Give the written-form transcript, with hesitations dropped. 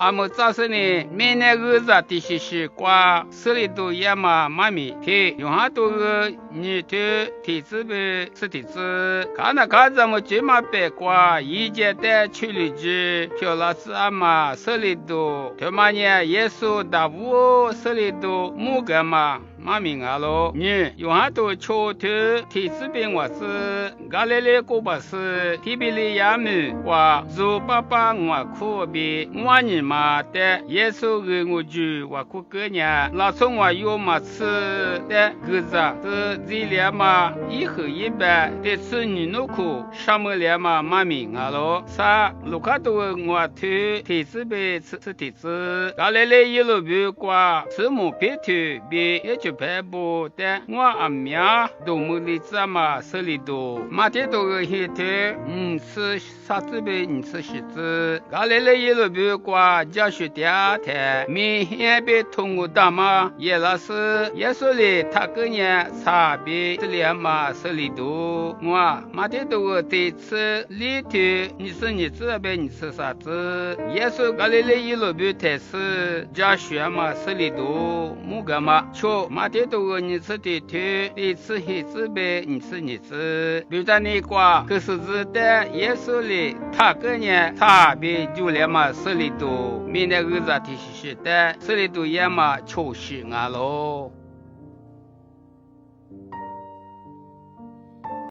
阿姆早晨呢，明年20的是qua十里多也嘛妈咪的，用下多个你的体质呗是体质，看那看咱们这嘛别qua，一节的处理局，漂老师阿妈十里多，他妈呢耶稣大屋十里多木个嘛。妈咪啊喽，你用下多秋头体质病我是，咖喱嘞锅巴是，提比哩亚姆哇，做爸爸我苦比，我你妈的，耶稣给我住我苦个呢，老从我有嘛吃的，个子是这两嘛，一盒一百的吃你弄苦，什么两嘛妈咪啊喽，啥卢卡多我头体质病吃体质，咖喱嘞一路不qua，吃木皮头比也就。白布的我阿苗都木里子嘛手里头，马天都个黑头，吃啥子呗？吃西子，俺来了一路不qua教学电台，明天被通过大嘛，叶老师也说了，他个人差别这两嘛手里头，我马天都个对吃里头，你说你这呗？你吃啥子？也说俺来了一路不太是教学嘛手里头，木个嘛，瞧。马天都个你吃的头，你吃黑子呗，你吃，比如在那挂，可是子的耶稣里，他个人差别就两嘛十里多，明天个子提是的，十里多也嘛确实啊喽。